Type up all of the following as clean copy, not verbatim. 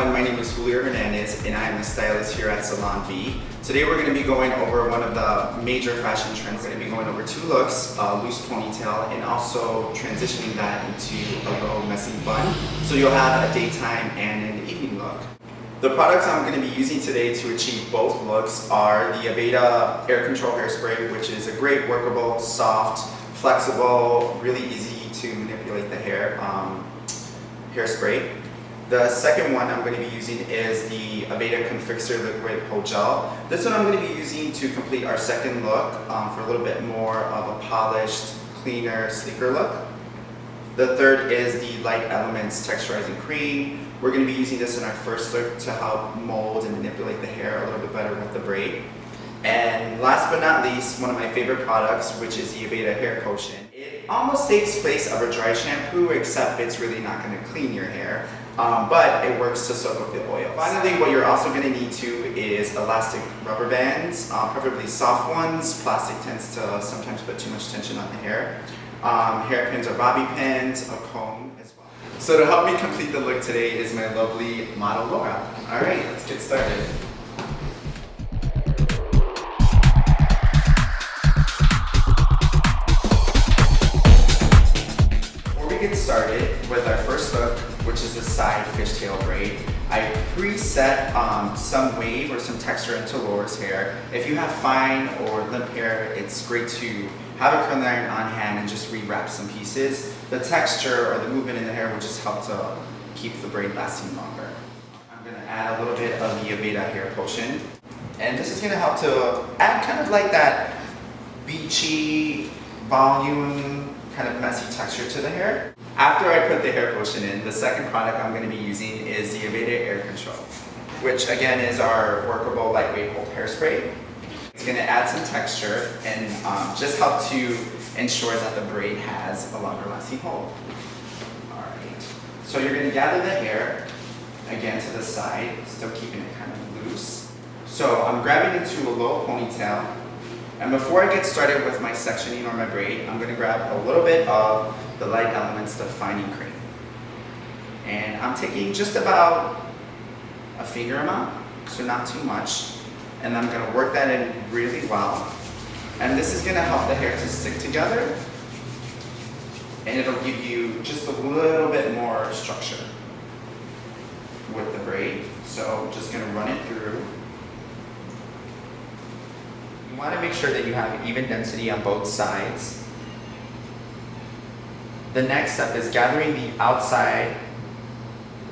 everyone, my name is Julio Hernandez and I am a stylist here at Salon B. Today we're going to be going over one of the major fashion trends. We're going to be going over two looks, loose ponytail and also transitioning that into a low messy bun. So you'll have a daytime and an evening look. The products I'm going to be using today to achieve both looks are the Aveda Air Control Hairspray, which is a great workable, soft, flexible, really easy to manipulate the hairspray. The second one I'm going to be using is the Aveda Confixer Liquid Hold Gel. This one I'm going to be using to complete our second look for a little bit more of a polished, cleaner, sleeker look. The third is the Light Elements Texturizing Cream. We're going to be using this in our first look to help mold and manipulate the hair a little bit better with the braid. And last but not least, one of my favorite products, which is the Aveda Hair Potion. It almost takes place of a dry shampoo, except it's really not going to clean your hair, but it works to soak up the oil. Finally, what you're also going to need too is elastic rubber bands, preferably soft ones. Plastic tends to sometimes put too much tension on the hair. Hairpins or bobby pins, a comb as well. So to help me complete the look today is my lovely model Laura. All right, let's get started. Get started with our first look, which is the side fishtail braid. I preset some wave or some texture into Laura's hair. If you have fine or limp hair, it's great to have a curling iron on hand and just rewrap some pieces. The texture or the movement in the hair will just help to keep the braid lasting longer. I'm going to add a little bit of the Aveda Hair Potion, and this is going to help to add kind of like that beachy volume, kind of messy texture to the hair. After I put the hair potion in, the second product I'm going to be using is the Aveda Air Control, which again is our workable lightweight hold hairspray. It's going to add some texture and just help to ensure that the braid has a longer lasting hold. Alright, so you're going to gather the hair again to the side, still keeping it kind of loose. So I'm grabbing into a low ponytail. And before I get started with my sectioning or my braid, I'm going to grab a little bit of the Light Elements Defining Cream. And I'm taking just about a finger amount, so not too much. And I'm going to work that in really well. And this is going to help the hair to stick together. And it'll give you just a little bit more structure with the braid. So I'm just going to run it through. You want to make sure that you have even density on both sides. The next step is gathering the outside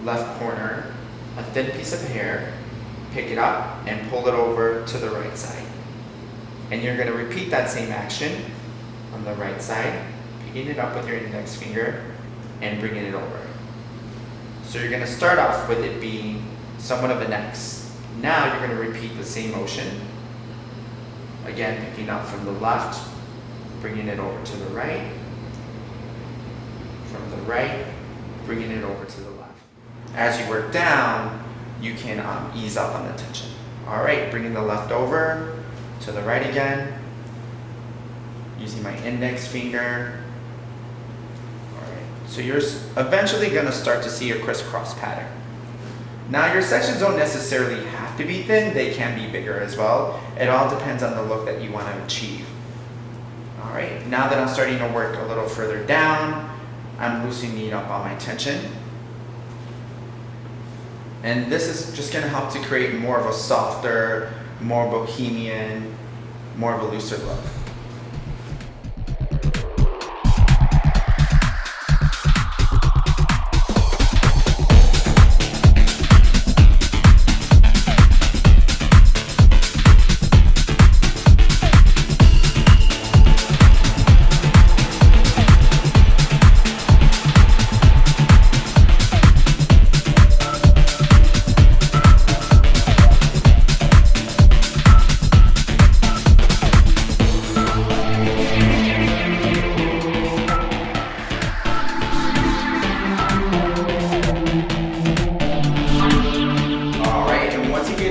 left corner, a thin piece of hair, pick it up and pull it over to the right side. And you're going to repeat that same action on the right side, picking it up with your index finger and bringing it over. So you're going to start off with it being somewhat of an X. Now you're going to repeat the same motion. Again, picking up from the left, bringing it over to the right. From the right, bringing it over to the left. As you work down, you can ease up on the tension. All right, bringing the left over to the right again. Using my index finger. All right, so you're eventually gonna start to see a crisscross pattern. Now your sections don't necessarily have to be thin, they can be bigger as well. It all depends on the look that you want to achieve. Alright, now that I'm starting to work a little further down, I'm loosening up on my tension. And this is just going to help to create more of a softer, more bohemian, more of a looser look.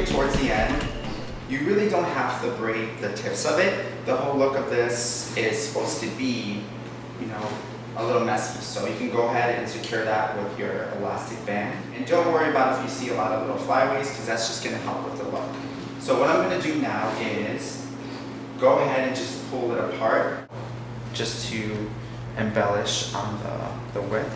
Towards the end, you really don't have to braid the tips of it. The whole look of this is supposed to be, a little messy. So you can go ahead and secure that with your elastic band. And don't worry about if you see a lot of little flyaways, because that's just gonna help with the look. So what I'm gonna do now is go ahead and just pull it apart just to embellish on the width.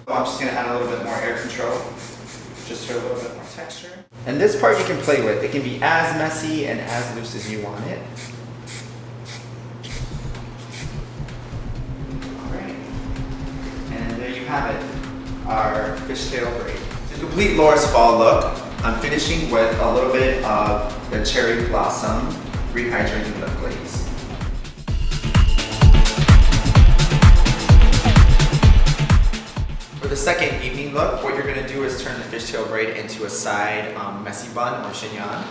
So I'm just gonna add a little bit more air control, just for a little bit more texture. And this part you can play with. It can be as messy and as loose as you want it. Alright. And there you have it, our fishtail braid. To complete Laura's fall look, I'm finishing with a little bit of the cherry blossom rehydrating lip glaze. For the second evening look, what you're going to do is turn the fishtail braid into a side messy bun or chignon.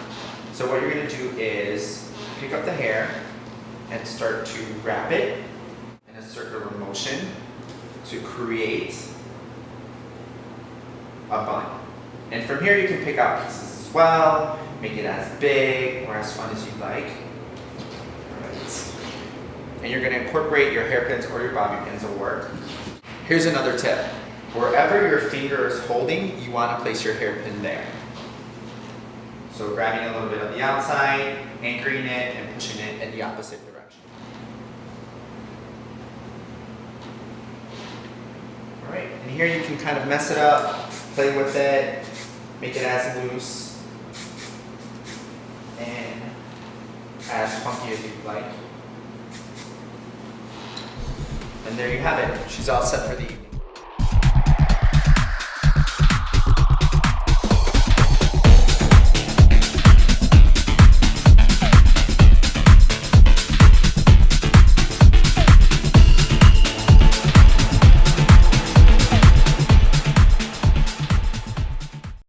So what you're going to do is pick up the hair and start to wrap it in a circular motion to create a bun. And from here you can pick out pieces as well, make it as big or as fun as you like. Right. And you're going to incorporate your hairpins or your bobby pins will work. Here's another tip. Wherever your finger is holding, you want to place your hairpin there. So grabbing a little bit on the outside, anchoring it, and pushing it in the opposite direction. Alright, and here you can kind of mess it up, play with it, make it as loose and as funky as you'd like. And there you have it. She's all set for the evening.